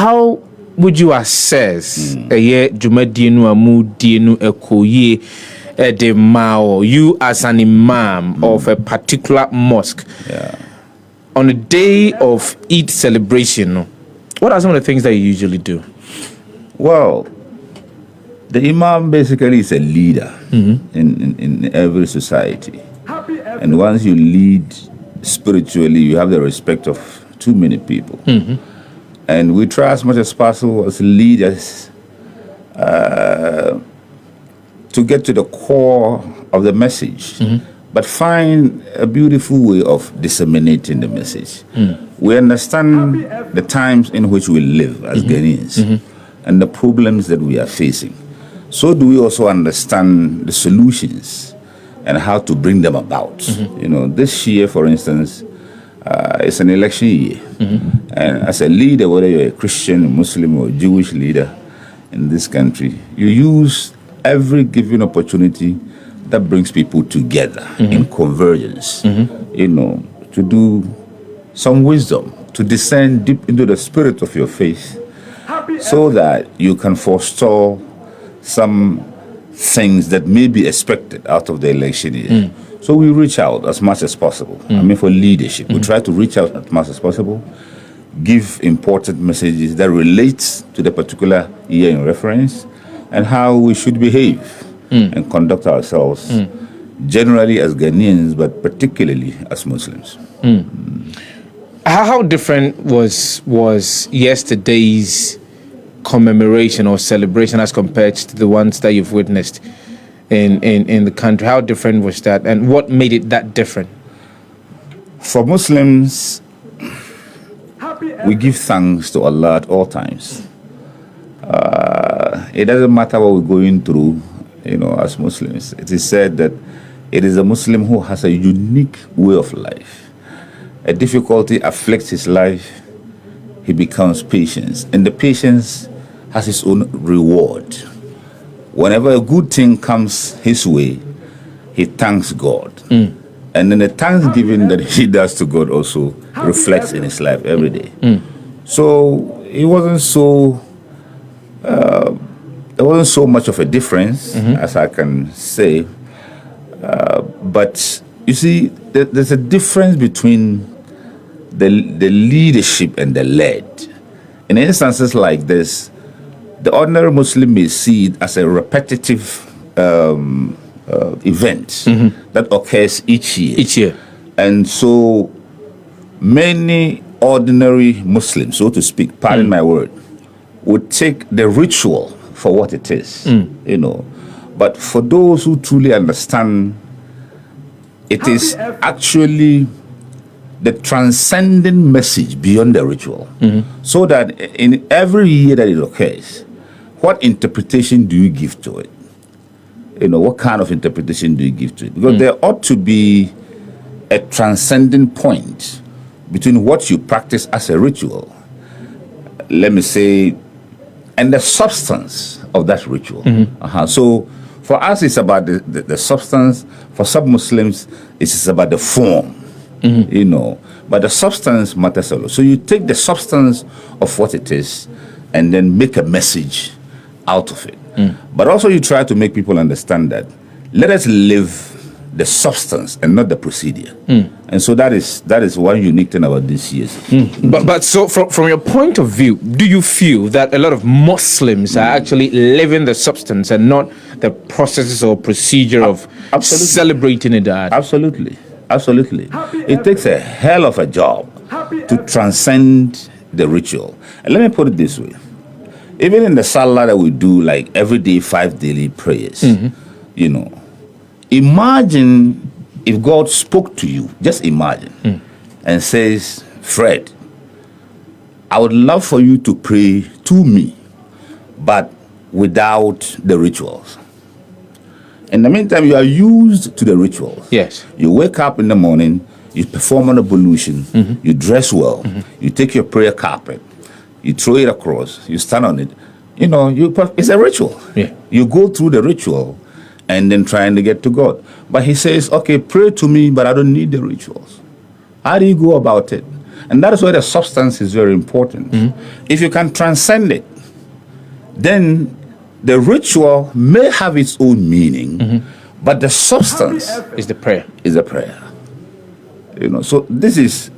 How would you assess a year Jumadinu Amudinu Ekoye de Mao, you as an imam of a particular mosque? On the day of Eid celebration, what are some of the things that you usually do? Well, the imam basically is a leader in every society. And once you lead spiritually, you have the respect of too many people. And we try as much as possible as leaders to get to the core of the message, but find a beautiful way of disseminating the message. We understand the times in which we live as Ghanaians and the problems that we are facing. So do we also understand the solutions and how to bring them about. You know, this year, for instance, it's an election year. And as a leader, whether you're a Christian, Muslim, or Jewish leader in this country, you use every given opportunity that brings people together in convergence, you know, to do some wisdom, to descend deep into the spirit of your faith so that you can forestall some things that may be expected out of the election year. So we reach out as much as possible. I mean, for leadership, we try to reach out as much as possible, give important messages that relate to the particular year in reference, and how we should behave and conduct ourselves, generally as Ghanaians, but particularly as Muslims. How different was yesterday's commemoration or celebration as compared to the ones that you've witnessed in the country? How different was that, and what made it that different? For Muslims, we give thanks to Allah at all times. It doesn't matter what we're going through, you know, as Muslims. It is said that it is a Muslim who has a unique way of life. A difficulty afflicts his life, he becomes patient, and the patience has its own reward. Whenever a good thing comes his way, he thanks God. And then the thanksgiving that he does to God also reflects in his life every day. So it wasn't so there wasn't so much of a difference as I can say, but you see, there's a difference between the leadership and the led. In instances like this, the ordinary Muslim may see it as a repetitive event that occurs each year. And so many ordinary Muslims, so to speak, pardon my word, would take the ritual for what it is, you know. But for those who truly understand, it is actually the transcending message beyond the ritual. So that in every year that it occurs, what interpretation do you give to it? You know, what kind of interpretation do you give to it? Because there ought to be a transcending point between what you practice as a ritual, let me say, and the substance of that ritual. So for us, it's about the substance. For some Muslims, it's about the form, you know. But the substance matters a lot. So you take the substance of what it is and then make a message out of it. But also you try to make people understand that let us live the substance and not the procedure. And so that is one unique thing about this year. But so from your point of view, do you feel that a lot of Muslims are actually living the substance and not the processes or procedure of celebrating it? Absolutely. It takes a hell of a job to transcend the ritual. And let me put it this way. Even in the Salah that we do, like every day, 5 daily prayers, you know, imagine if God spoke to you, just imagine, and says, Fred, I would love for you to pray to me, but without the rituals. In the meantime, you are used to the rituals. Yes. You wake up in the morning, you perform an ablution, you dress well, you take your prayer carpet, you throw it across, you stand on it. You know, it's a ritual. Yeah. You go through the ritual and then trying to get to God. But he says, okay, pray to me, but I don't need the rituals. How do you go about it? And that is why the substance is very important. If you can transcend it, then the ritual may have its own meaning, but the substance is the prayer. Is a prayer. So this is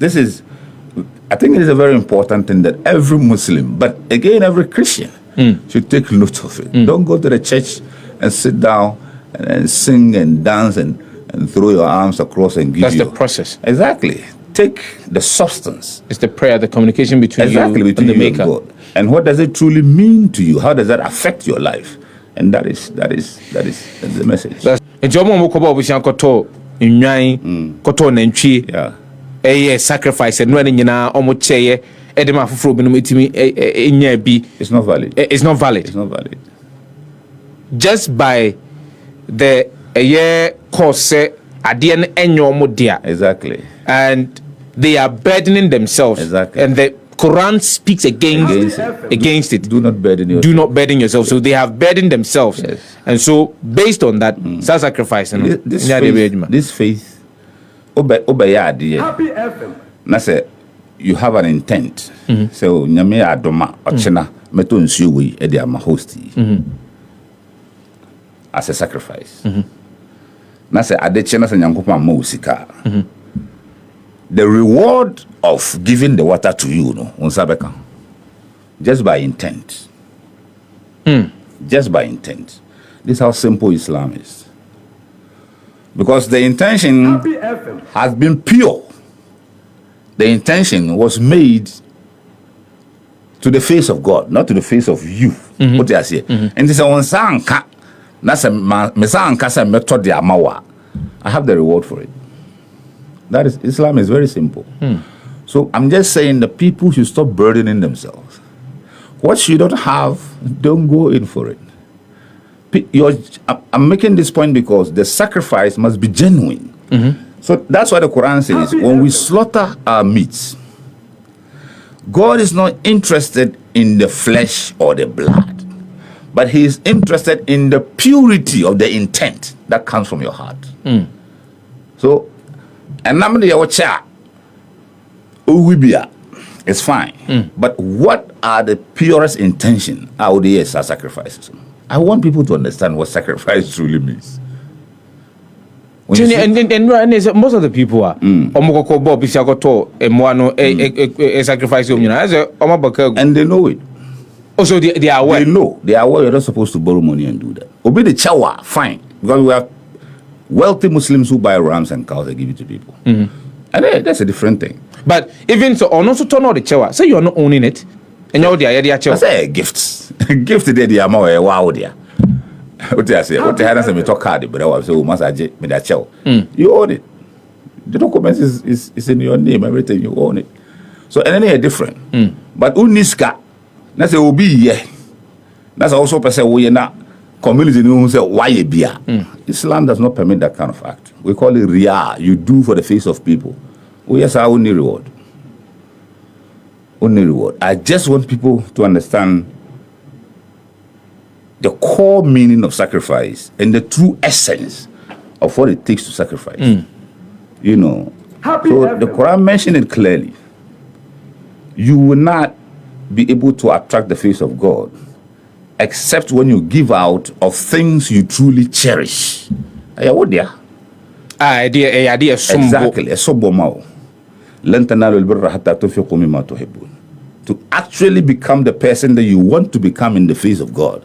I think it is a very important thing that every Muslim, but again every Christian, should take note of it. Don't go to the church and sit down and sing and dance and throw your arms across and give That's you. the process. Exactly. Take the substance. It's the prayer, the communication between you and the Maker. God. And what does it truly mean to you? How does that affect your life? And that is the message. Nti omo mo koba obusian koto nwan koto nantwie sacrifice no ani nyina omo cheye edema foforo bi no metimi enya bi. It's not valid. It's not valid. It's not valid. Just by the course ade no enyo omo dia. Exactly. And they are burdening themselves. Exactly. And the Quran speaks against it. Do not burden yourself. Do not burden yourself. So they have burdened themselves. Yes. And so based on that, sacrifice. This faith, na say you have an intent. So nyame adoma ochena meto nsuo wi e dia ma host as a sacrifice. Na say adeche na say nyankopon ma usika. The reward of giving the water to you, just by intent. Just by intent. This is how simple Islam is. Because the intention has been pure. The intention was made to the face of God, not to the face of you. What do I say? And this is I have the reward for it. That is, Islam is very simple. So I'm just saying the people should stop burdening themselves. What you don't have, don't go in for it. I'm making this point because the sacrifice must be genuine. So that's why the Quran says, when we slaughter our meats, God is not interested in the flesh or the blood, but He is interested in the purity of the intent that comes from your heart. So, and namely your child, it's fine. But what are the purest intention out there as sacrifices? I want people to understand what sacrifice truly means. And most of the people are sacrifice, and they know it. Also, they are aware. They are aware you're not supposed to borrow money and do that. Obey the chawa, fine. Because we have wealthy Muslims who buy rams and cows and give it to people. And that's a different thing. But even so, on also turn out the chawa. Say you're not owning it. And you're the chawa. I say gifts. Gift today, the amount of wow there. What I say? What I say? Me talk card, but I was so much me that chawa. You own it. The documents is in your name. Everything you own it. So and then they're different. But uniska. That's a obi yeah. That's also person we na community who say why a beer. Islam does not permit that kind of act. We call it riyah. You do for the face of people. Oh yes, our only reward. Only reward. I just want people to understand the core meaning of sacrifice and the true essence of what it takes to sacrifice. You know. So the Quran mentioned it clearly. You will not be able to attract the face of God except when you give out of things you truly cherish. Exactly. To actually become the person that you want to become in the face of God,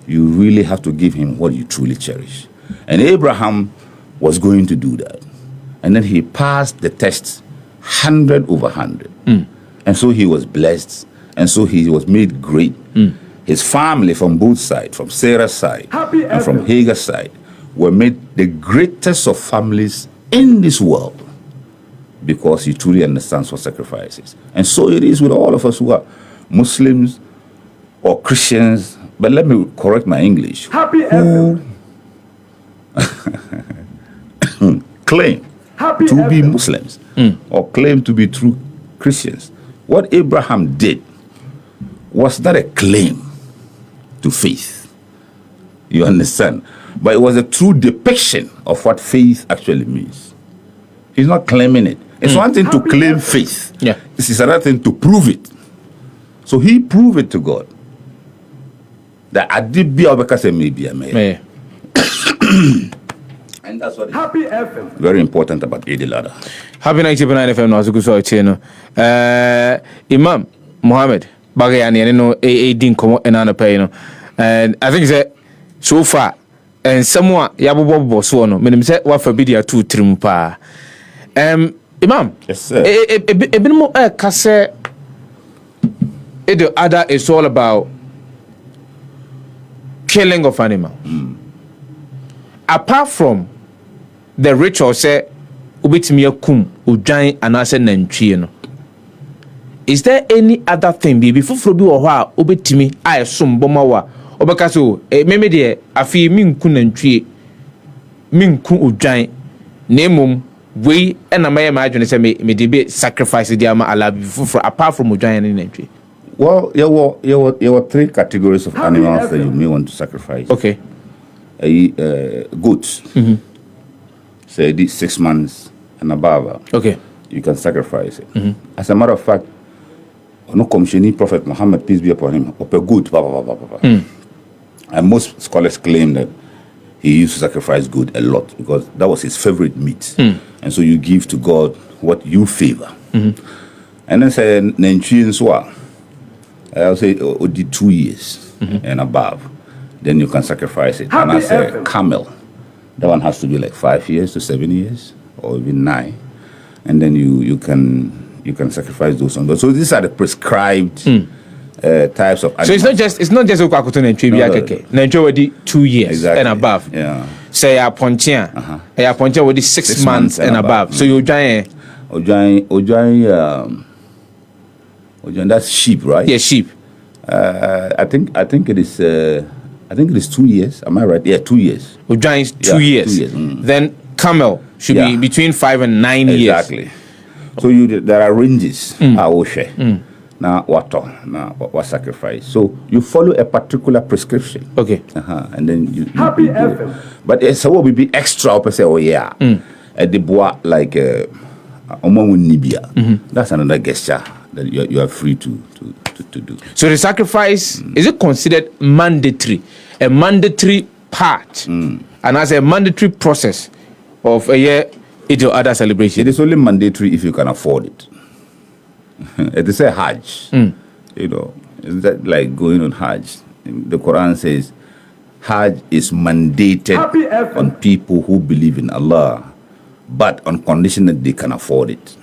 you really have to give Him what you truly cherish. And Abraham was going to do that. And then he passed the test 100 over 100. And so he was blessed. And so he was made great. His family from both sides, from Sarah's side and from Hagar's side, were made the greatest of families in this world because he truly understands what sacrifice is. And so it is with all of us who are Muslims or Christians, but let me correct my English, who claim to be Muslims or claim to be true Christians. What Abraham did was not a claim to faith. You understand? But it was a true depiction of what faith actually means. He's not claiming it. It's one thing to claim faith. Yeah. This is another thing to prove it. So he proved it to God. That I did be because I may be a mayor. And that's what Happy FM. Very important about Eid al-Adha. Happy 99 FM no azuku so cheno. Imam Muhammad bagayani no din komo enana pay no. And I think that so far and somewhat yabobo so no. Menim say wa fa bidia 2 3 pa. Imam. Yes sir. Ebin mo kase Eid al-Adha is all about killing of animal. Apart from the ritual say ubitimi akum udwan anase nantwie no, is there any other thing bi fufuro bi wo ho a ubitimi ayesom boma wa obeka so meme de afi minku nantwie minku udwan na emom we na maye ma adwene say me de be sacrifice dia ma ala fufuro apart from udwan and nantwie. Well, there were 3 categories of animals that you may want to sacrifice. Okay. Goats. Say 6 months and above. Okay. You can sacrifice it. As a matter of fact, no commissioning Prophet Muhammad, peace be upon him, up a goat. And most scholars claim that he used to sacrifice goat a lot because that was his favorite meat. And so you give to God what you favor. And then say Nenchi I'll say 2 years and above. Then you can sacrifice it. And I say camel. That one has to be like 5 years to 7 years or even 9. And then you can sacrifice those on those. So these are the prescribed types of animals. So it's not just Okwakuto and Tribia Keke. Nanjo already 2 years and above. Yeah. Say a pontia. A pontia already 6 months and above. So you giant that's sheep, right? Yeah, sheep. I think it is 2 years. Am I right? Yeah, 2 years. Giant 2 years. 2 years. Then camel should be between 5 and 9 years. Exactly. So there are ranges. Now what sacrifice? So you follow a particular prescription. Okay. And then you go. But it's what will be extra. Say, oh yeah, the bois like Nibia. That's another gesture that you are free to do. So the sacrifice is it considered mandatory, a mandatory part, and as a mandatory process of a year Eid al-Adha celebration? It is only mandatory if you can afford it. It is a Hajj. You know, is that like going on Hajj? The Quran says Hajj is mandated on people who believe in Allah, but on condition that they can afford it.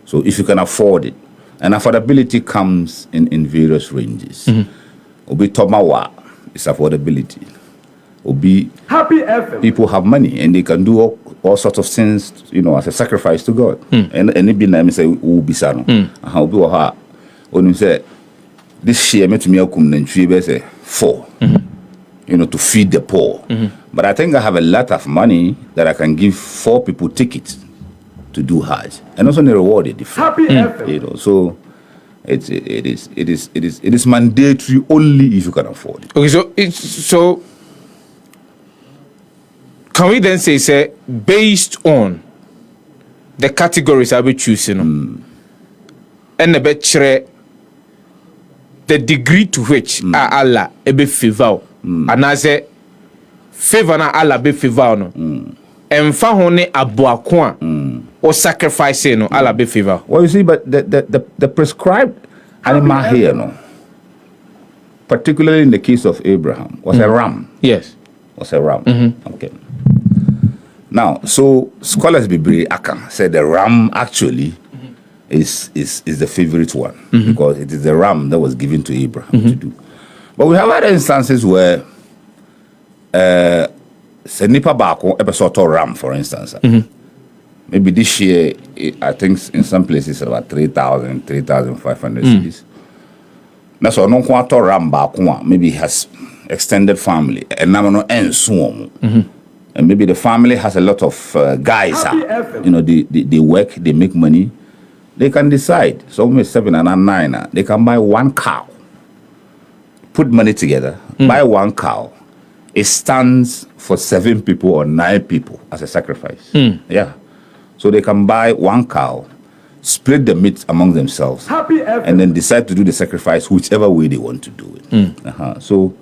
So if you can afford it, and affordability comes in various ranges. Obi Tomawa is affordability. Obi people have money and they can do all sorts of things, you know, as a sacrifice to God. And it be na me say Ubi Sano. Obi wa when you say this year me to me akum nantwie be say 4. You know, to feed the poor. But I think I have a lot of money that I can give 4 people tickets to do Hajj, and also the reward is different. You know, so it is mandatory only if you can afford it. Okay, so can we then say based on the categories I be choosing, and the degree to which Allah be favor, and I say favor na Allah be favor no. Emfa hone aboakwa or sacrificing no Allah be favor. Well, you see, but the prescribed animal here, no, particularly in the case of Abraham, was a ram. Yes, was a ram. Okay. Now, so scholars Bibri Akan said the ram actually is the favorite one because it is the ram that was given to Abraham to do. But we have other instances where Senipa Bako episode ram, for instance. Maybe this year, I think in some places about 3,000, 3,500 cities. That's why no quarter ram Bako maybe has extended family and now and so and maybe the family has a lot of guys. You know, they work, they make money. They can decide. So maybe 7 and 9, they can buy 1 cow, put money together, buy 1 cow. It stands for 7 people or 9 people as a sacrifice. Yeah. So they can buy one cow, split the meat among themselves, and then decide to do the sacrifice whichever way they want to do it. So,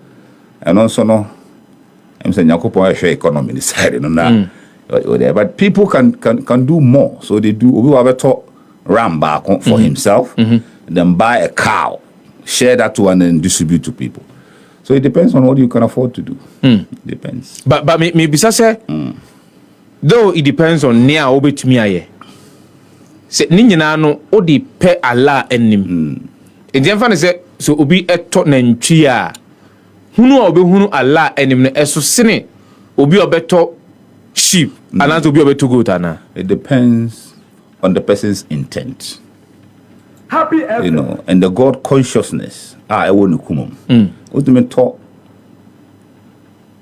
and also no, I'm saying Yakopo share economy inside, but people can do more. So they do. We have a talk ram back for himself, then buy a cow, share that one, and distribute to people. So it depends on what you can afford to do. Depends. But maybe say, though it depends on near obe to me aye. Say ninyina no odi pe Allah enim. Enti fan say so obi eto nantwi a hunu obe hunu Allah enim no eso sene obi obeto sheep and obi obeto goat ana. It depends on the person's intent. And the God consciousness. I want to come. Ultimate talk.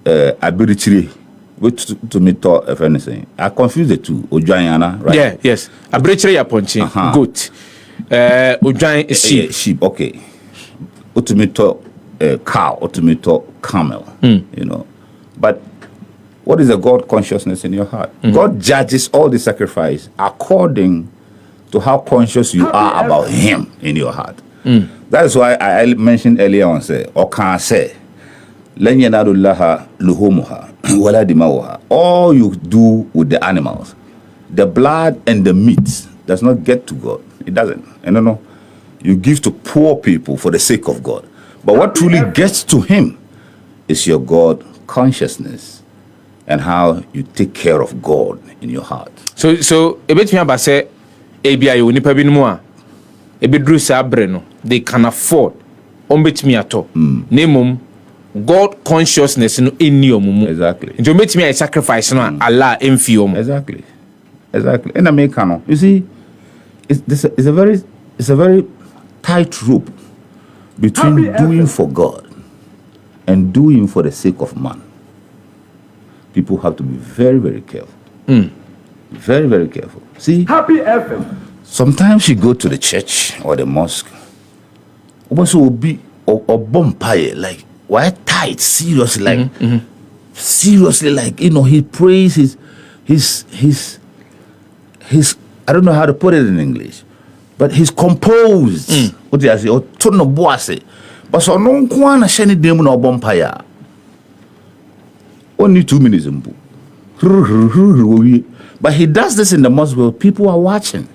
Ability. Which to me talk if anything. I confuse the two. Ojayana, right? Yeah, yes. Ability ya ponchi. Goat. Ojayan is sheep. Sheep. Okay. Ultimate talk. Cow. Ultimate talk. Camel. But what is the God consciousness in your heart? God judges all the sacrifice according to how conscious you are about Him in your heart. That is why I mentioned earlier on, say, or can say, لن ينال الله لحومها ولا دماؤها. All you do with the animals, the blood and the meat does not get to God. It doesn't. And you give to poor people for the sake of God. But what truly gets to Him is your God consciousness and how you take care of God in your heart. So a bit me about say, ABI unipa binua, a bit breno. They can afford. Ombet me at all. Name God consciousness in your mumu. Exactly. And you make me a sacrifice no Allah in fium. Exactly. And Americano. You see, it's a very tight rope between doing for God and doing for the sake of man. People have to be very, very careful. Very, very careful. See, sometimes you go to the church or the mosque, also will be or bumpire like why tight seriously like seriously like he prays his I don't know how to put it in English, but he's composed. What do I say? Or turn of boise, but so no one a shiny demon or bumpire. Only 2 minutes in book. But he does this in the mosque where people are watching.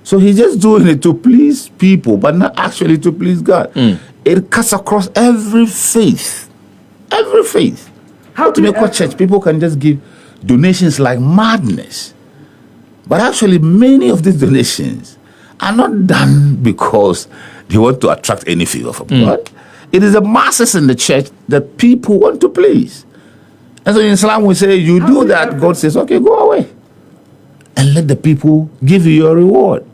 So he's just doing it to please people, but not actually to please God. It cuts across every faith. Every faith. How to make a church? People can just give donations like madness. But actually, many of these donations are not done because they want to attract any favor from God. It is the masses in the church that people want to please. And so in Islam, we say, you do that, God says, okay, go away. And let the people give you your reward.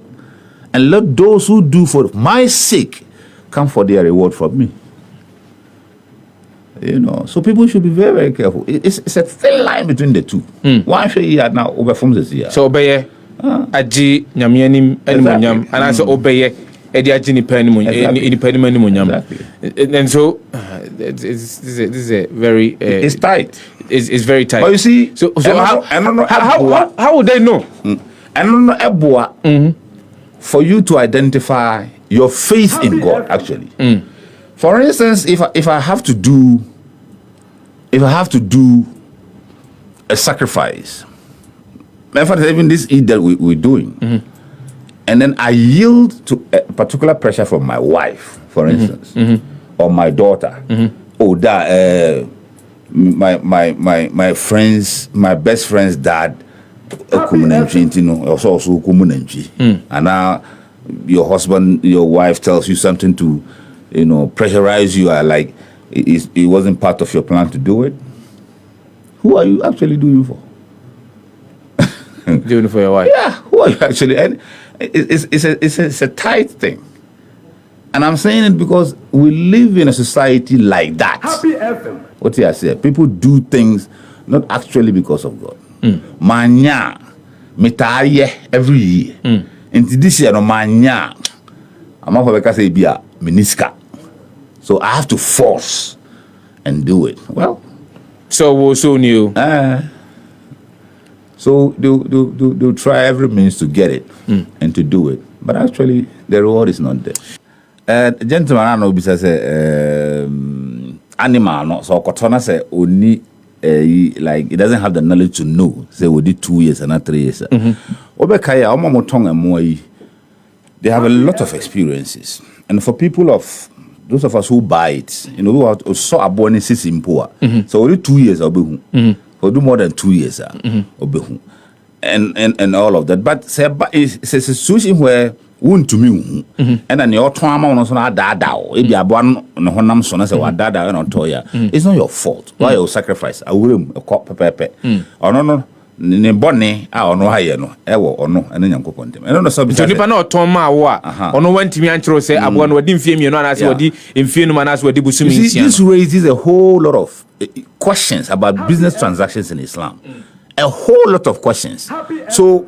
And let those who do for my sake come for their reward from me. So people should be very, very careful. It's a thin line between the two. One show you now over from this year. So obey aji nyamianim animonyam and I say obey edi aji ni animonyam. And so this is a very it's tight. It's very tight. But you see, so how would they know? I don't know for you to identify your faith in God actually. For instance, if I have to do a sacrifice, even this Eid that we're doing, and then I yield to a particular pressure from my wife, for instance, or my daughter, or that my friends, my best friend's dad, and now your husband, your wife tells you something to, pressurize you, like it wasn't part of your plan to do it. Who are you actually doing for? Doing it for your wife? Yeah, who are you actually? And it's a tight thing. And I'm saying it because we live in a society like that. What do I say? People do things not actually because of God. Manya, metaye every year. And this year, no manya. I'm not going to say be a miniska. So I have to force and do it. Well, so we'll soon you. So they'll try every means to get it and to do it. But actually, the reward is not there. Gentleman, I know because animal, no, so Kotona say only like it doesn't have the knowledge to know. Say we did 2 years and not 3 years. Obekaya, Omamotong and Moi, they have a lot of experiences. And for people of those of us who buy it, you know, who saw a bonus in poor. So only 2 years, I'll be or do more than 2 years, and all of that. But it's a situation where won't to me, and then your trauma on us on dada, if you are born on Honam son as a dada and on Toya, it's not your fault. Why you sacrifice a will a cop pepe or no. Ne bonne a ono haye no ewo ono ene nyankopon dem eno no so bi so nipa na otoma wa ono wantimi anchiro say abo no wadi mfie mienu ana say wadi mfie no mana say wadi busumi nsia. This raises a whole lot of questions about business transactions in Islam. A whole lot of questions. So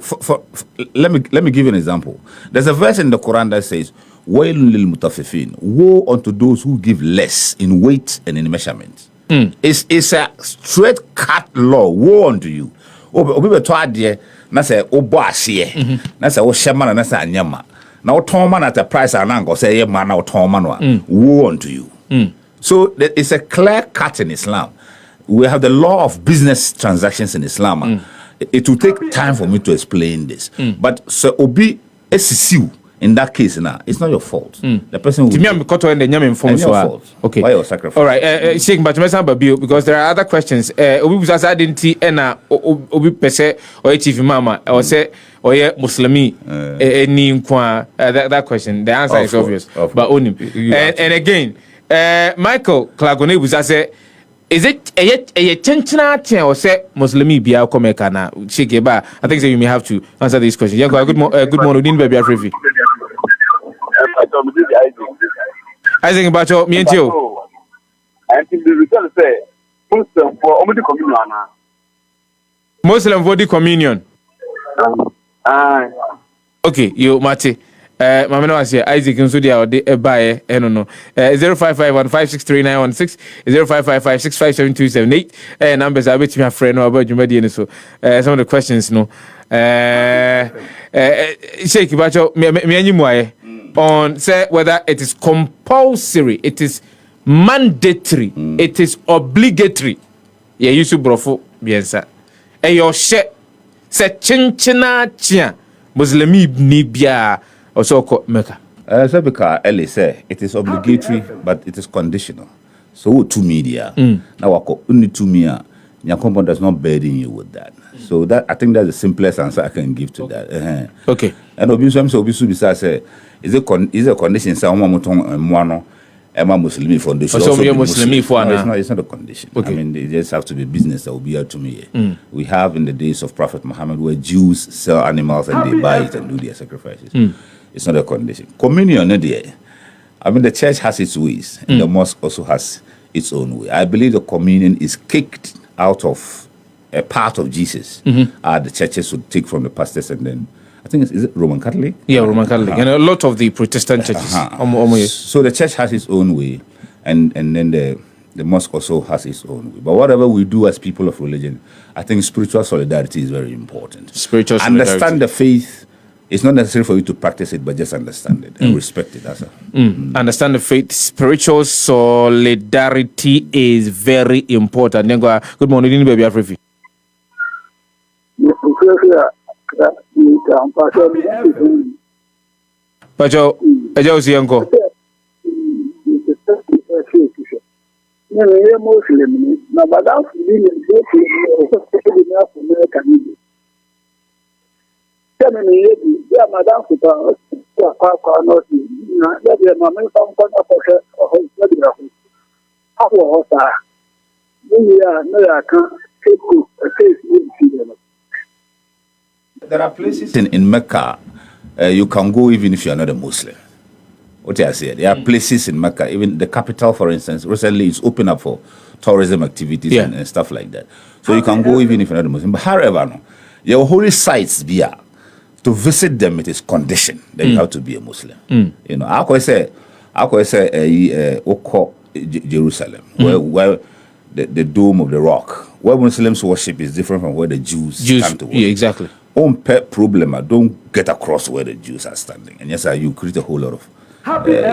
let me give you an example. There's a verse in the Quran that says wailun lil mutaffifin, woe unto those who give less in weight and in measurement. It's a straight cut law. Woe unto you. Obi be to ade na say obo ahye na say wo hyema na say anyama na wo ton man at a price anango say ye man na wo ton man woe unto you. So it's a clear cut in Islam. We have the law of business transactions in Islam. It will take time for me to explain this. But so obi esisiu in that case now, it's not your fault. The person will fault. Okay. Why your sacrifice? All right. Sheikh Batumesa, because there are other questions. Obi was identity ena obi pese or chief mama or say or ye Muslimi any that question. The answer is obvious. But only and again, Michael Klagone was say, is it a chenchina or say Muslimi bia komeka na Sheikh Eba? I think so you may have to answer this question. Yeah, good morning, baby Afrifi. Isaac Bacho, me and you. And the result say Muslim for only communion. Muslim for the communion. Okay, you Mate. Mama no say Isaac nso dia ode ebae eno no 0551563916 0555657278 numbers are between my friend no about jumadi ni so some of the questions no Sheikh Bacho me anyimu aye on say whether it is compulsory, it is mandatory, it is obligatory. Yeah, you should brofo biensa. Your she se chinchina chia Muslimi ni bia also called Mecca. So because Ellie say it is obligatory, but it is conditional. So to media now wako only to me. Nyakombo does not burden you with that. So that I think that's the simplest answer I can give to that. Okay. And obisu bisa say is a condition say omo muton mwano ema Muslimi foundation. So we Muslimi for no, it's not a condition. Okay. I mean, it just have to be business that will be out to me. We have in the days of Prophet Muhammad where Jews sell animals and they buy it and do their sacrifices. It's not a condition. Communion, I mean, the church has its ways, and the mosque also has its own way. I believe the communion is kicked out of a part of Jesus. The churches would take from the pastors, and then I think is it Roman Catholic? Yeah, Roman Catholic, and a lot of the Protestant churches. So the church has its own way, and then the mosque also has its own way. But whatever we do as people of religion, I think spiritual solidarity is very important. Spiritual solidarity. Understand the faith. It's not necessary for you to practice it, but just understand it and respect it. That's Understand the faith. Spiritual solidarity is very important. Good morning, baby Afrifi. Pacho, Ajo Sianko. There are places in Mecca you can go even if you are not a Muslim. What I said, there are places in Mecca, even the capital, for instance, recently it's open up for tourism activities and stuff like that. So you can go even if you're not a Muslim. But however, no, your holy sites to visit them, it is condition that you have to be a Muslim. You know, I say Jerusalem, where the dome of the rock. Where Muslims worship is different from where the Jews come to worship. Yeah, exactly. Own pet problem, don't get across where the Jews are standing. And yes, you create a whole lot of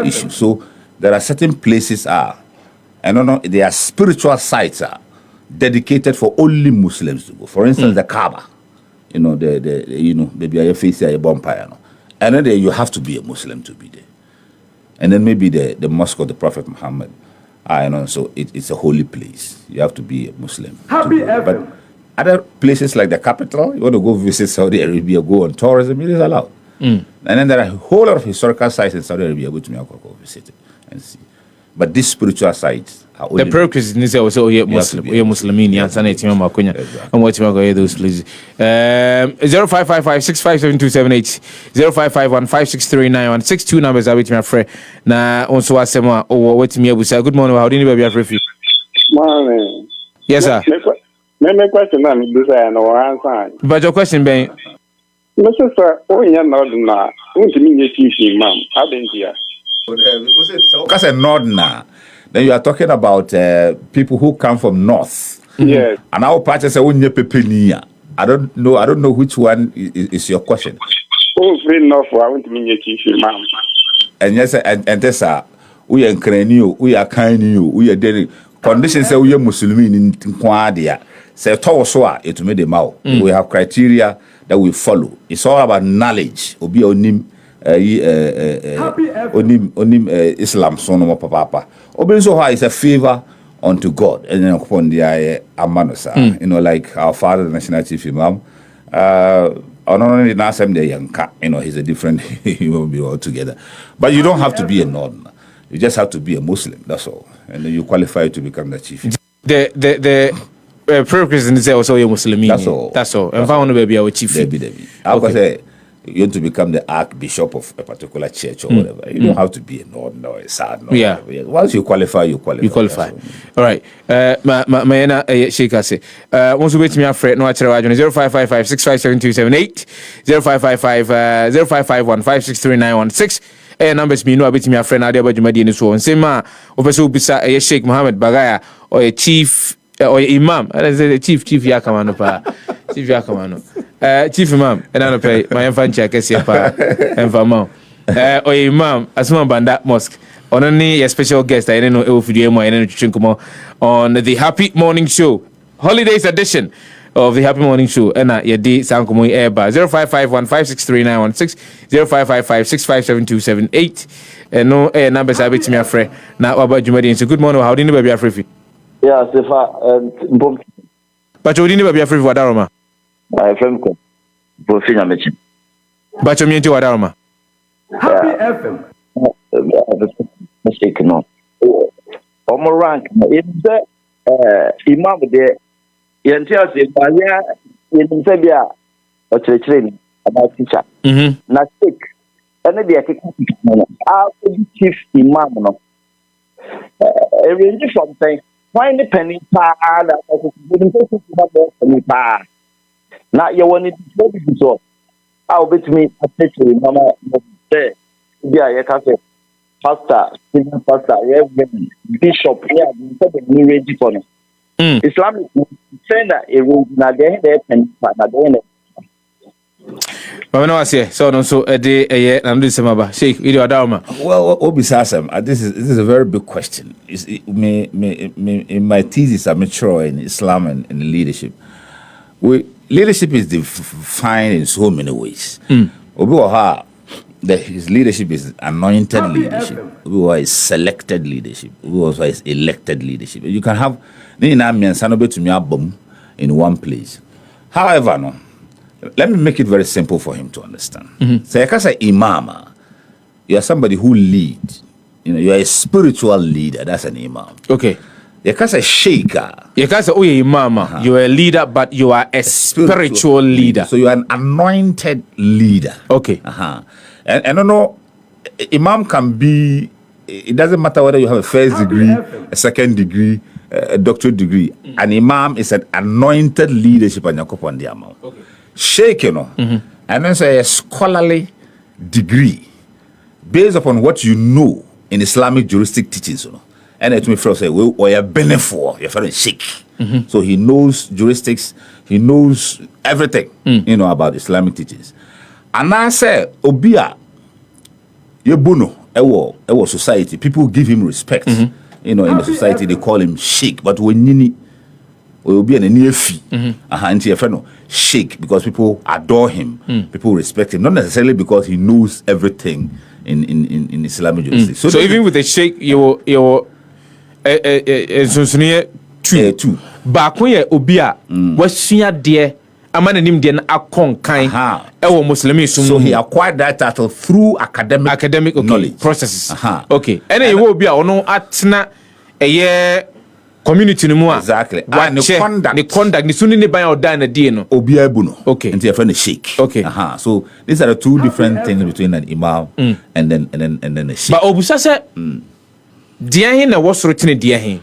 issues. So there are certain places and there are spiritual sites dedicated for only Muslims to go. For instance, the Kaaba. Maybe I face a bonfire. And then you have to be a Muslim to be there. And then maybe the mosque of the Prophet Muhammad. So it's a holy place. You have to be a Muslim. But other places like the capital, you want to go visit Saudi Arabia, go on tourism, it is allowed. And then there are a whole lot of historical sites in Saudi Arabia which you go visit it and see. But these spiritual sites are only... The prerequisite is also Muslim. You're Muslimin, you're Sanity, and what you go those places. 0555 657278 0551 56391 62 numbers are with my friend. Now, also, I say, what me will say, good morning, how do you be a free? Morning. Yes, sir. My question is, no answer. But your question, Ben. Mr. Sir, you're not now. Won't you mean your TV, ma'am? I've been here. Because a northerner, then you are talking about people who come from north. Yes. And our party say I don't know which one is your question. Oh, free enough. I want to mean your TV, ma'am. And yes, and this we are Krenio, we are kind we are daily conditions say we are Muslim in Kwadia. Say Tawaswa, it made them out. We have criteria that we follow. It's all about knowledge. Obi onim Islam sono papa. Obenso ha is a favor unto God and then upon the amanosa. Like our father, the national chief imam. Only Nasem de Yanka, he's a different human being altogether. But you don't have to be a northerner. You just have to be a Muslim. That's all, and then you qualify to become the chief. The prerequisite is also a Muslim. That's all. That's all. And found to be our chief. I would say you want to become the archbishop of a particular church or whatever. You don't have to be a northerner or a southern. Yeah. Once you qualify, you qualify. You qualify. All right. My Sheikh say. Once you wait me afraid no actually 0555 657278 0555 0551 56391 numbers me no abet me afraid na dey abadwumadi ni so nsem a opeso bisa Sheikh Muhammad Bagaya or a chief or imam. I say chief yakamano pa. Chief yakamano. Chief imam and I pay my infant check pa enfama. Or imam asuma banda mosque. On only a special guest I don't know if you on the Happy Morning Show Holidays edition of the Happy Morning Show and your day Sankomo Airbar 0551 56391 0555 657278 and no numbers I bet me a friend now about Jumadi. So good morning, how do you be a free? Yeah, Stefa, but you didn't be a free for Daroma. I think Bofina mentioned. But you mean to Adaroma? Happy FM. Mistake no. Omo rank if the imam there yentia se baya yentia bia o chire about teacher. Na take ene dey take no. Chief imam no. A range from thing. Why the penny pa that penny pa. Now you want it to be so. I'll bet me a mama there. Yeah, you can say pastor, reverend, bishop, yeah, instead of new ready for me. Islamic saying that it will not there and not there. Well, Obisasam, this is a very big question. In my thesis, I'm mature in Islam and in leadership. Leadership is defined in so many ways. His leadership is anointed leadership. Is selected leadership. Is elected leadership. You can have in one place. However, no. Let me make it very simple for him to understand. So, as an imam, you are somebody who leads. You are a spiritual leader. That's an imam. Okay. You are a shaker. You are imam. You are a leader, but you are a spiritual leader. So you are an anointed leader. Okay. And I don't know, imam can be. It doesn't matter whether you have a first degree, a second degree, a doctorate degree. An imam is an anointed leadership on the amount. Okay. Sheikh, and then say a scholarly degree based upon what you know in Islamic juristic teachings, and it me first say we are benefit your friend sheikh. So he knows juristics, he knows everything, about Islamic teachings. And I say obia ye buno ewo society, people give him respect. In the society they call him sheikh, but when you will be an near-fee. And your friend sheikh because people adore him, people respect him, not necessarily because he knows everything in Islamic jurisdiction. So even with the sheikh, you're two. Back when you're obia, what's your dear? A man named Dian Akon kind, Muslim. So he acquired that title through academic knowledge processes. Okay, and you will be no atna a year community no more. Exactly. And the conduct, the sunni by or dine a dino. Obia buno. Okay. And your friend is sheikh. Okay. So these are the two different things between an imam and then a sheikh. But Obusasa, Diahin, what's written in Diahin?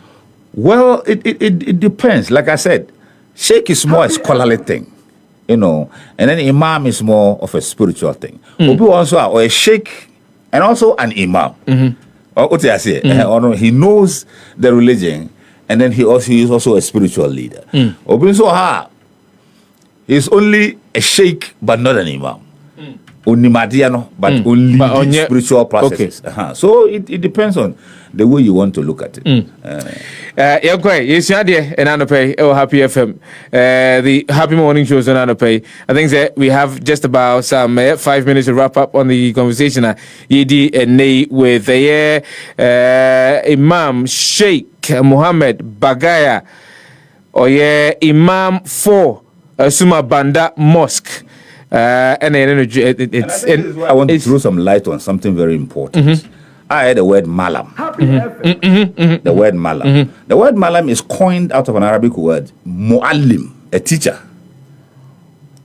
Well, it depends. Like I said, sheikh is more a scholarly thing. And then imam is more of a spiritual thing. Obi also or a sheikh and also an imam. What I say? He knows the religion, and then he is also a spiritual leader. Obi so he's only a sheikh but not an imam. Only Madiano, but only spiritual processes. Okay. So it depends on the way you want to look at it. Yes, and Anopay, Happy FM, the Happy Morning shows on Anopay. I think that we have just about some 5 minutes to wrap up on the conversation. Yedi and Nay with the Imam Sheikh Muhammad Bagaya, or Imam for Suma Banda Mosque. And I want to throw some light on something very important. I heard the word malam. The word malam. The word malam is coined out of an Arabic word, muallim, a teacher.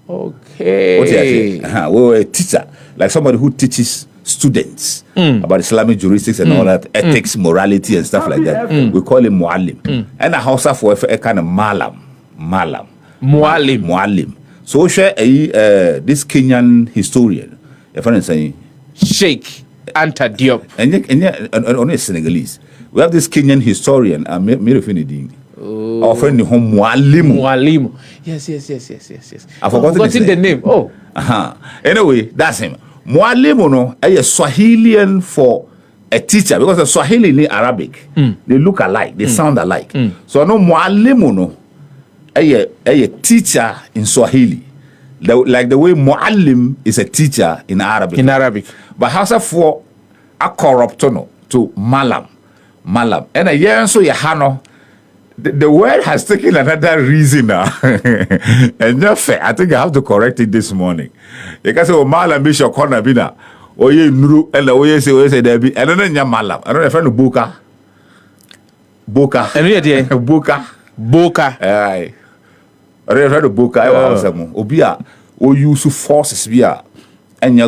Okay. What did I say? Well, a teacher, like somebody who teaches students about Islamic juristics and all that, ethics, morality, and stuff like that. We call him muallim. And a Hausa for a kind of malam. Muallim. So this Kenyan historian, your friend is saying Sheikh Anta Diop, and only Senegalese. We have this Kenyan historian, our friend Mualimu. Yes. I've forgotten the name. Oh, anyway, that's him. Mualimu no, a Swahilian for a teacher because the Swahili in Arabic they look alike, they sound alike. So no Mualimu no. A teacher in Swahili, like the way muallim is a teacher in Arabic. But Hausa for a corruptono to malam. And a year so yahano, the word has taken another reason now. And just I think I have to correct it this morning. You can say malam bishop corner bina. Oye nuru and the way say there be and then malam. I don't know if I know Boka. And Boka. Aye. Reverend Boka Obia or use forces via and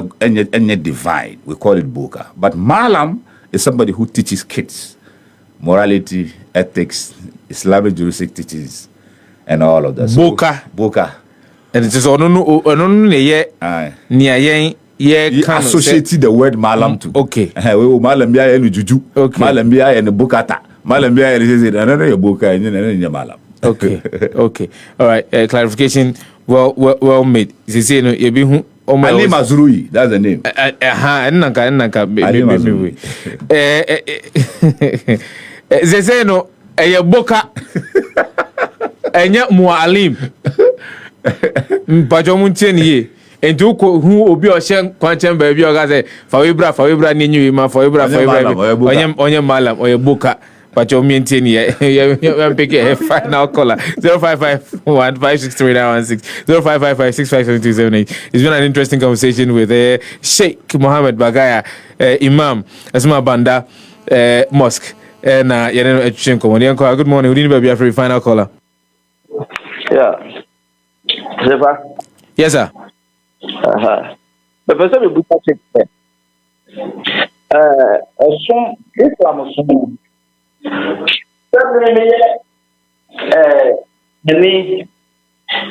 divine. We call it Boka. But Malam is somebody who teaches kids morality, ethics, Islamic juristic teachings, and all of that. Boka. And it is associated the word Malam to. Okay. Malam bia and Juju. Okay. Malam bia and Bokata. Malam bia and another Boka and Malam. Okay. All right. Clarification. Well made. You say no. You be who? Ali Mazrui. That's the name. Nanka. Ali Mazrui. They say no. Boka. Enya mualim. Mpacho muntieni. Entu who obi oshen kwanchem baby oga say fawibra ni nyu ma fawibra. Onye malam oye boka. But you're maintaining you're picking a final caller 0551563916 0555657278. It's been an interesting conversation with Sheikh Muhammad Bagaya, Imam Asma Banda Mosque, and good morning. We need to be a final caller. Yeah. Yes, sir. But first, we book Islam.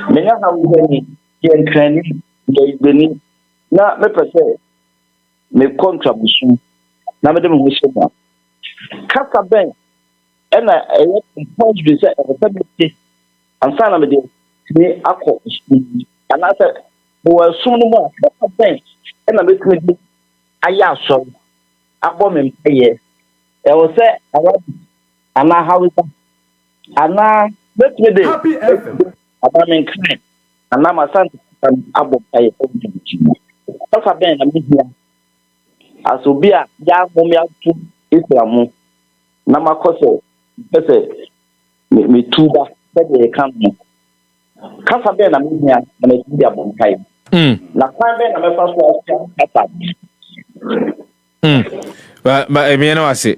Menya hawani yenkrani ndoibeni na mepese me kontra busu na mede me hoshema kasa ben and I punch this and son of me, I call and I said, well, soon more, and I make me a so a woman pay. I was say, and now how is that? And now let me do happy about me crying, and now my son abo pay. That's a band, I mean, here. As will be a young woman to Islam. Namakoso, me tuba, said they come. Kasa ben na mihia na media bonkai. Na kwa ben na mefa so kasa. But me no ase.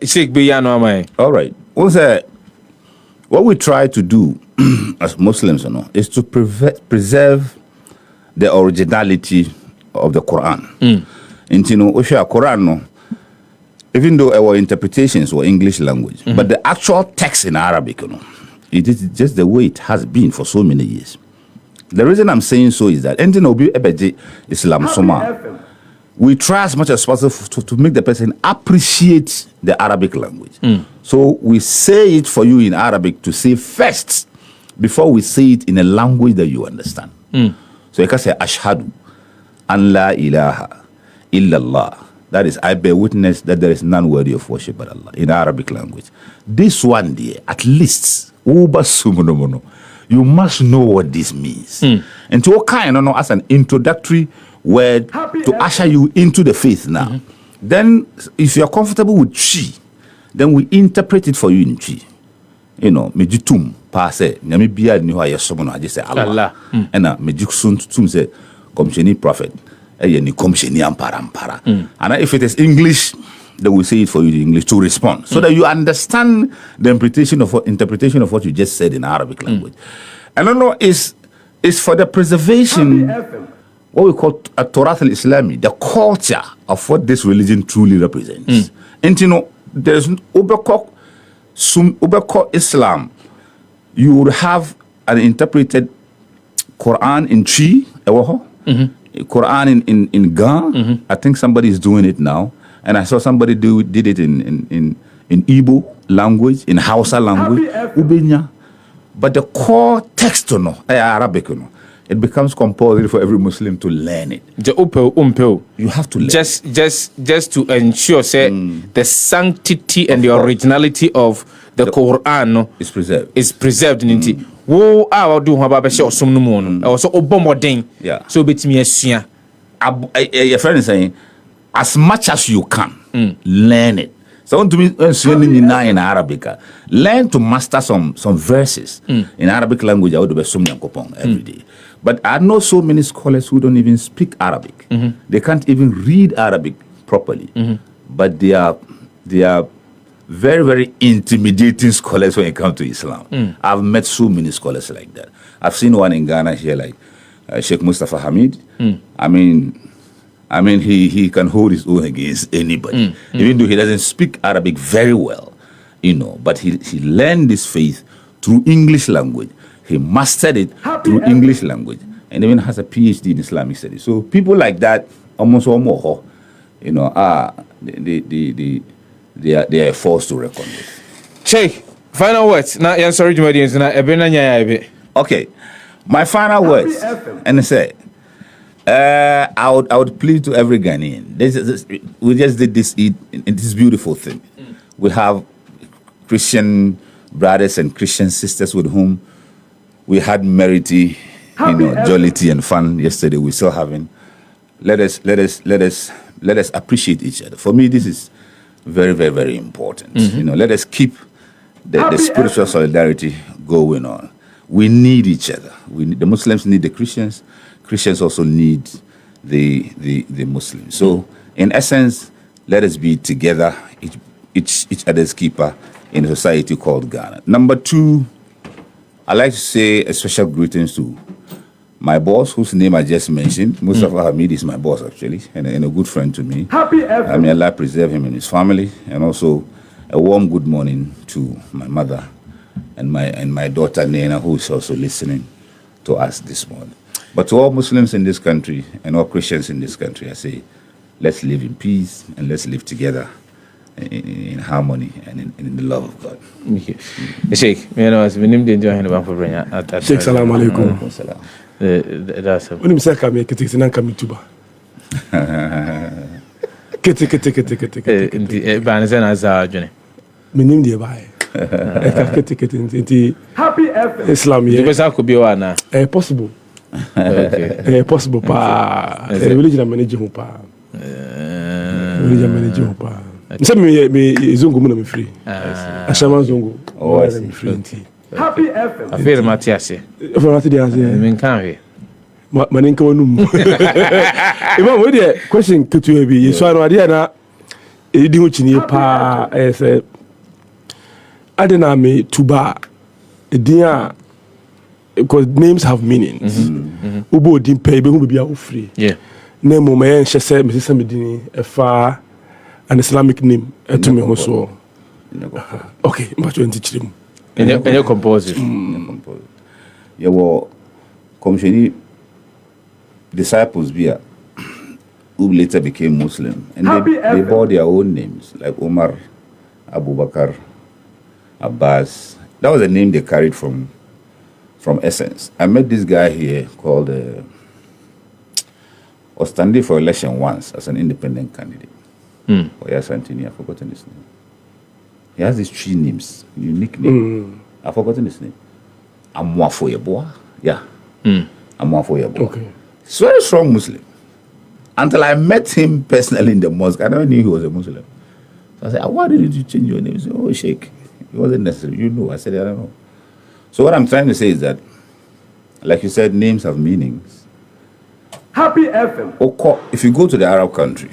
Sheikh Biyano amai. All right. What we try to do as Muslims, is to preserve the originality of the Quran. And Quran, no, even though our interpretations were English language, but the actual text in Arabic, it is just the way it has been for so many years. The reason I'm saying so is that Islam Soma, we try as much as possible to make the person appreciate the Arabic language. So we say it for you in Arabic to say first before we say it in a language that you understand. So you can say Ashhadu an la ilaha illallah. That is, I bear witness that there is none worthy of worship but Allah, in Arabic language. This one day, at least, you must know what this means. And to kind as an introductory word to usher you into the faith now. Then, if you are comfortable with chi, then we interpret it for you in chi. Mejitum, paase, nyami biya ni wa yesomo I just say Allah. And mejisun tum say, komsheni prophet. And if it is English, then we say it for you in English to respond, so that you understand the interpretation of what you just said in Arabic language. And is for the preservation, what we call a Torah al-Islami, the culture of what this religion truly represents. And there's Ubekok Islam. You would have an interpreted Quran in Chi, Quran in Ga. I think somebody is doing it now, and I saw somebody did it in Igbo language, in Hausa language, Ubenya. But the core text, Arabic, it becomes compulsory for every Muslim to learn it. You have to learn. Just to ensure, the sanctity and the originality of the Quran is preserved. Is preserved in wo a do ho ba be share osom no mu no so obomoden so betimi asua your friend is saying as much as you can learn it. So want to be in Arabic, learn to master some verses in Arabic language. I would be every day. But I know so many scholars who don't even speak Arabic. They can't even read Arabic properly. But they are very, very intimidating scholars when it comes to Islam. I've met so many scholars like that. I've seen one in Ghana here, like Sheikh Mustafa Hamid. I mean, he can hold his own against anybody, even though he doesn't speak Arabic very well, But he learned this faith through English language. He mastered it through English language, and even has a PhD in Islamic studies. So people like that, almost they are forced to reckon with. Sheikh, final words. Now, I'm sorry, Okay, my final words, and I say, I would plead to every Ghanaian. We just did this beautiful thing. We have Christian brothers and Christian sisters with whom we had merity, jollity and fun yesterday. We're still having. Let us appreciate each other. For me, this is very, very, very important. Let us keep the spiritual solidarity going on. We need each other. The Muslims need the Christians. Christians also need the Muslims. So, in essence, let us be together, each other's keeper in a society called Ghana. Number two, I'd like to say a special greetings to my boss, whose name I just mentioned. Mustafa Hamid is my boss, actually, and a good friend to me. May Allah preserve him and his family. And also a warm good morning to my mother and my daughter, Nena, who is also listening to us this morning. But to all Muslims in this country and all Christians in this country, I say, let's live in peace and let's live together in harmony and in the love of God. Okay. Sheikh, you know, as we name the enjoying about for bring at Sheikh, salam alaikum. That's when you say come here, kitik nan come tuba. Kitik. Banzen as a journey. Me name the buy. Kitik. Happy Islam here. Because I could be one. Possible. Okay. Possible pa. Religion manage ho pa. Religion manage ho pa. Say me zungu mu na me free. Ashama zungu. Oh, I see. Free. Happy FM. I feel Matias. For Matias. Men can we. Maninka wonum. Imam, we the question ketu bi. So anu ade na edi ho chini pa say adena me tuba edin because names have meanings. Ubo din pay be hu bibia wo free. Yeah. Na mo me enhye say me sesa me din efa an Islamic name to me ho so. Okay, but you teach Any composite. Yeah, well, commissioning disciples here who later became Muslim, and they bore their own names like Umar, Abu Bakr, Abbas. That was a name they carried from essence. I met this guy here called was standing for election once as an independent candidate. For Yasantini, I've forgotten his name. He has these 3 names, unique name. I've forgotten his name. Amwafoyeboa. Yeah. Amwafoyeboa. Okay. He's a very strong Muslim. Until I met him personally in the mosque, I never knew he was a Muslim. So I said, why did you change your name? He said, oh, Sheikh. It wasn't necessary. You know. I said, I don't know. So what I'm trying to say is that, like you said, names have meanings. Happy FM. If you go to the Arab country,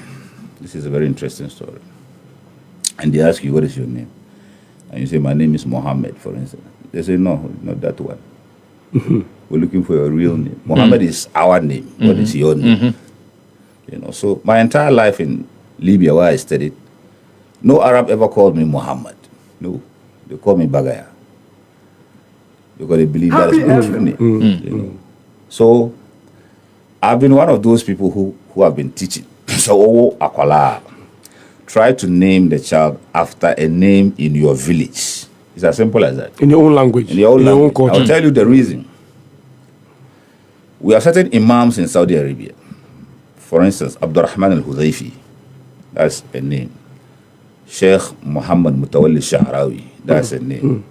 this is a very interesting story. And they ask you, what is your name? And you say, my name is Mohammed, for instance. They say, no, not that one. We're looking for your real name. Mohammed is our name. What is your name? You know, so my entire life in Libya, where I studied, no Arab ever called me Muhammad. No, they call me Bagaya. Because they believe that is my true name. You know? So I've been one of those people who have been teaching. So Akwala, try to name the child after a name in your village. It's as simple as that. In your own language. In your own language. culture. I'll tell you the reason. We have certain imams in Saudi Arabia. For instance, Abdurrahman al-Hudhaifi, that's a name. Sheikh Muhammad Mutawalli Sha'rawi, that's a name.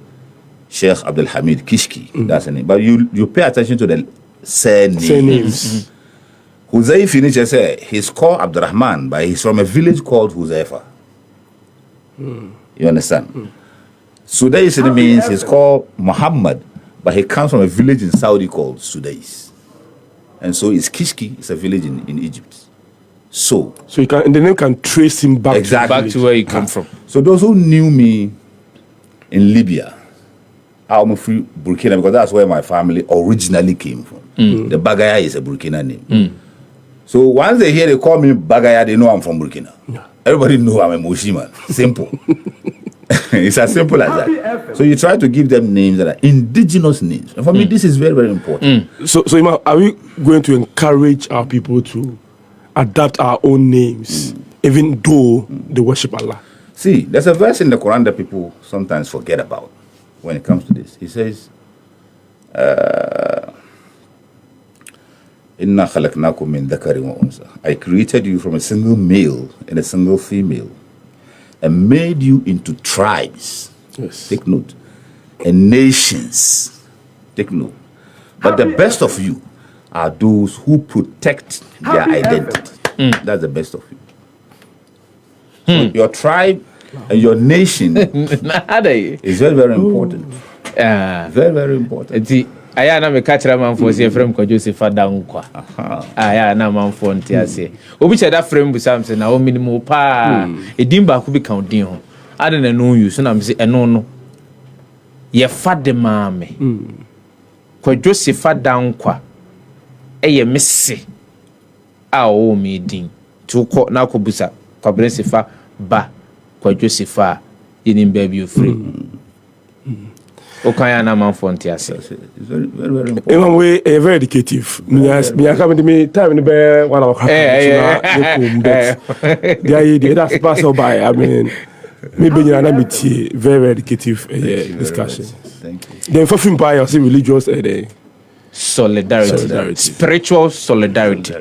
Sheikh Abdul Hamid Kishki, that's a name. But you pay attention to the surnames. Huzaifi Nietzsche said he's called Abdurrahman, but he's from a village called Huzaifa. You understand? Sudais means he's called Muhammad, but he comes from a village in Saudi called Sudais. And so it's Kishki, it's a village in Egypt. So you can, and the name can trace him back to where he come from. So those who knew me in Libya, I'm free Burkina, because that's where my family originally came from. The Bagaya is a Burkina name. So once they hear they call me Bagaya, they know I'm from Burkina. Everybody know I'm a Moshima. Simple. It's as simple as that. So you try to give them names that are indigenous names. And for me, this is very, very important. So Imam, are we going to encourage our people to adapt our own names, even though they worship Allah? See, there's a verse in the Quran that people sometimes forget about when it comes to this. He says, Inna khalaqnakum min dhakarin wa unsa. I created you from a single male and a single female and made you into tribes. Yes. Take note. And nations. Take note. But the best of you are those who protect their identity. That's the best of you. So your tribe and your nation is very, very important. Very, very important. Aya na me catch man for say frame ko Joseph Adankwa. Aya na man for ntiase. Obi che da frame bu Samson na o minimum pa. Edin ba ku bi kan din ho. Ade na no use na me say eno no. Ye fa de maame. Ko Joseph Adankwa. Eye messe. A o me din. Tu ko na ko busa. Ko Joseph ba. Ko Joseph a yenim ba bi ofre. Okaya man for ntiase. It's very, very, very important. Imam, we are very educative. Me come to me time in the 1 hour. That's passed by. I mean, maybe you are very very educative discussion. Thank you. Then for film by religious solidarity. Spiritual solidarity.